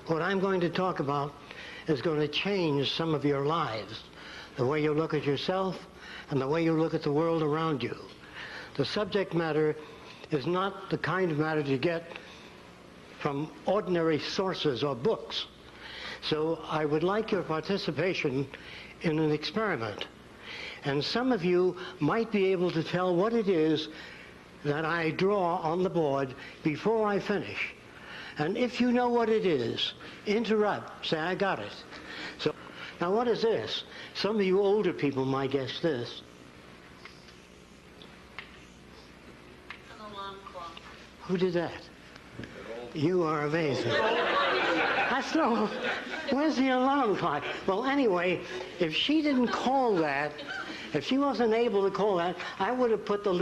what I'm going to talk about is going to change some of your lives, the way you look at yourself and the way you look at the world around you. The subject matter is not the kind of matter you get from ordinary sources or books. So I would like your participation in an experiment. And some of you might be able to tell what it is that I draw on the board before I finish. And if you know what it is, interrupt, say, I got it. So, now what is this? Some of you older people might guess this. An alarm clock. Who did that? You are amazing. That's no, where's the alarm clock? Well, anyway, if she didn't call that, if she wasn't able to call that, I would have put the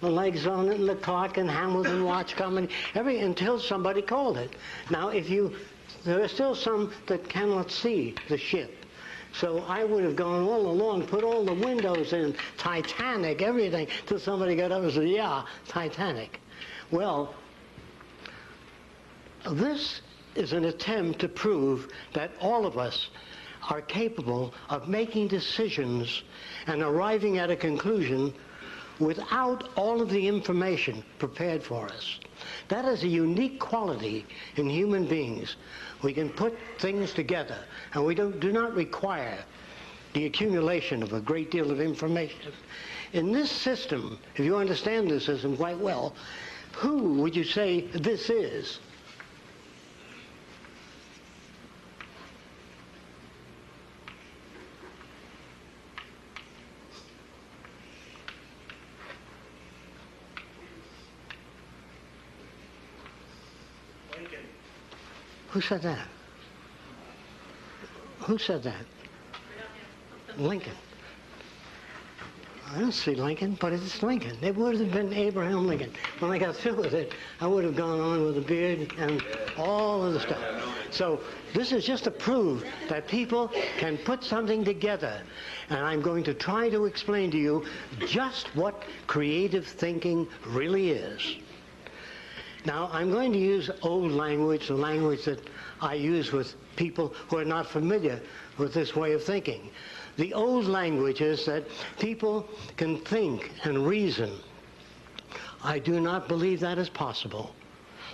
legs on it and the clock and Hamilton watch coming, until somebody called it. Now, there are still some that cannot see the ship. So I would have gone all along, put all the windows in, Titanic, everything, till somebody got up and said, yeah, Titanic. Well, this is an attempt to prove that all of us are capable of making decisions and arriving at a conclusion without all of the information prepared for us. That is a unique quality in human beings. We can put things together, and we do not require the accumulation of a great deal of information. In this system, if you understand this system quite well, who would you say this is? Who said that? Who said that? Lincoln. I don't see Lincoln, but it's Lincoln. It would have been Abraham Lincoln. When I got through with it, I would have gone on with a beard and all of the stuff. So this is just to prove that people can put something together. And I'm going to try to explain to you just what creative thinking really is. Now, I'm going to use old language, the language that I use with people who are not familiar with this way of thinking. The old language is that people can think and reason. I do not believe that is possible.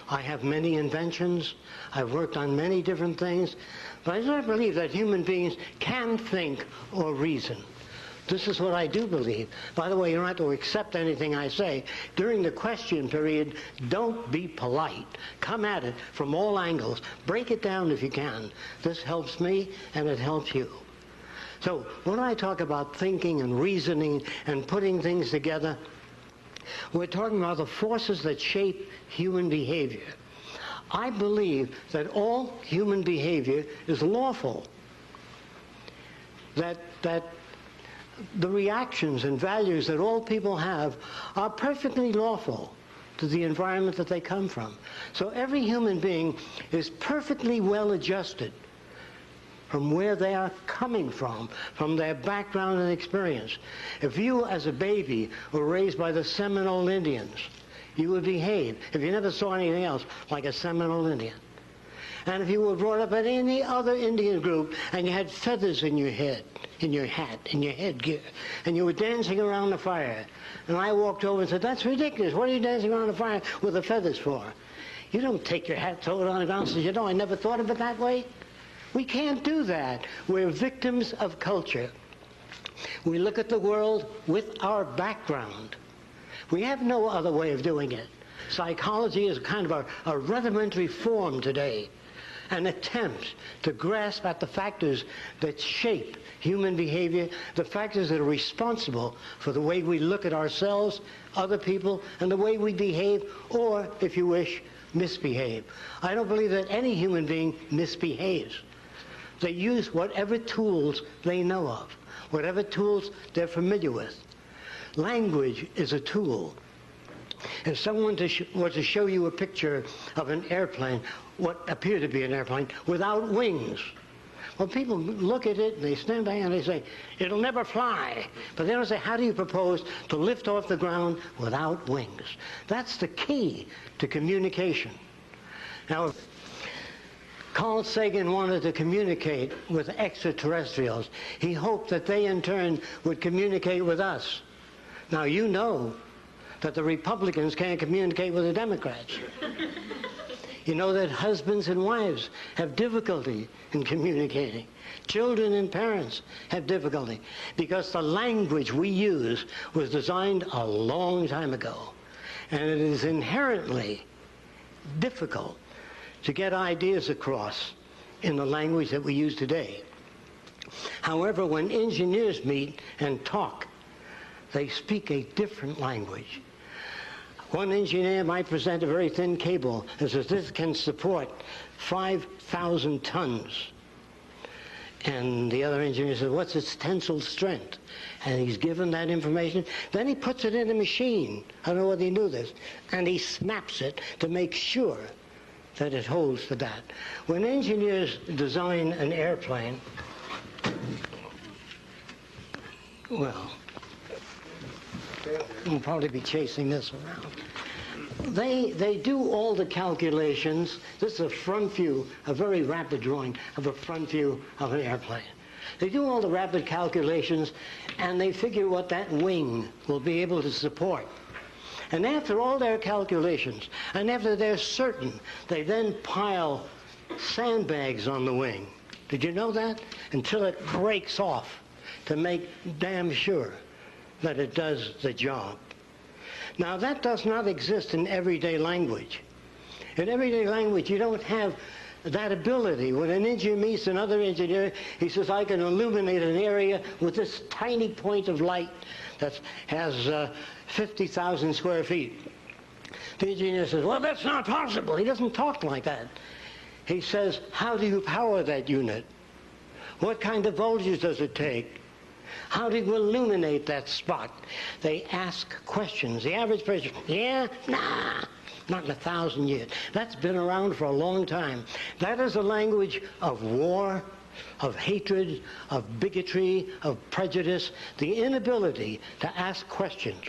I have many inventions. I've worked on many different things. But I do not believe that human beings can think or reason. This is what I do believe. By the way, you don't have to accept anything I say. During the question period, don't be polite. Come at it from all angles. Break it down if you can. This helps me, and it helps you. So when I talk about thinking and reasoning and putting things together, we're talking about the forces that shape human behavior. I believe that all human behavior is lawful. That the reactions and values that all people have are perfectly lawful to the environment that they come from. So every human being is perfectly well adjusted from where they are coming from their background and experience. If you as a baby were raised by the Seminole Indians, you would behave, if you never saw anything else, like a Seminole Indian. And if you were brought up at any other Indian group and you had feathers in your head, in your hat, in your headgear, and you were dancing around the fire, and I walked over and said, that's ridiculous. What are you dancing around the fire with the feathers for? You don't take your hat, throw it on the ground, and say, you know, I never thought of it that way. We can't do that. We're victims of culture. We look at the world with our background. We have no other way of doing it. Psychology is kind of a rudimentary form today, an attempt to grasp at the factors that shape human behavior, the factors that are responsible for the way we look at ourselves, other people, and the way we behave, or, if you wish, misbehave. I don't believe that any human being misbehaves. They use whatever tools they know of, whatever tools they're familiar with. Language is a tool. If someone were to show you a picture of an airplane, what appeared to be an airplane, without wings, well, people look at it and they stand back and they say, it'll never fly. But they don't say, how do you propose to lift off the ground without wings? That's the key to communication. Now, Carl Sagan wanted to communicate with extraterrestrials. He hoped that they in turn would communicate with us. Now you know that the Republicans can't communicate with the Democrats. You know that husbands and wives have difficulty in communicating. Children and parents have difficulty because the language we use was designed a long time ago. And it is inherently difficult to get ideas across in the language that we use today. However, when engineers meet and talk, they speak a different language. One engineer might present a very thin cable and says, this can support 5,000 tons. And the other engineer says, what's its tensile strength? And he's given that information. Then he puts it in a machine. I don't know whether he knew this. And he snaps it to make sure that it holds to that. When engineers design an airplane, well, we'll probably be chasing this around. They do all the calculations. This is a front view, a very rapid drawing of a front view of an airplane. They do all the rapid calculations, and they figure what that wing will be able to support. And after all their calculations, and after they're certain, they then pile sandbags on the wing. Did you know that? Until it breaks off to make damn sure that it does the job. Now, that does not exist in everyday language. In everyday language, you don't have that ability. When an engineer meets another engineer, he says, I can illuminate an area with this tiny point of light that has 50,000 square feet. The engineer says, well, that's not possible. He doesn't talk like that. He says, how do you power that unit? What kind of voltage does it take? How do you illuminate that spot? They ask questions. The average person, yeah, nah, not in 1,000 years. That's been around for a long time. That is a language of war, of hatred, of bigotry, of prejudice, the inability to ask questions.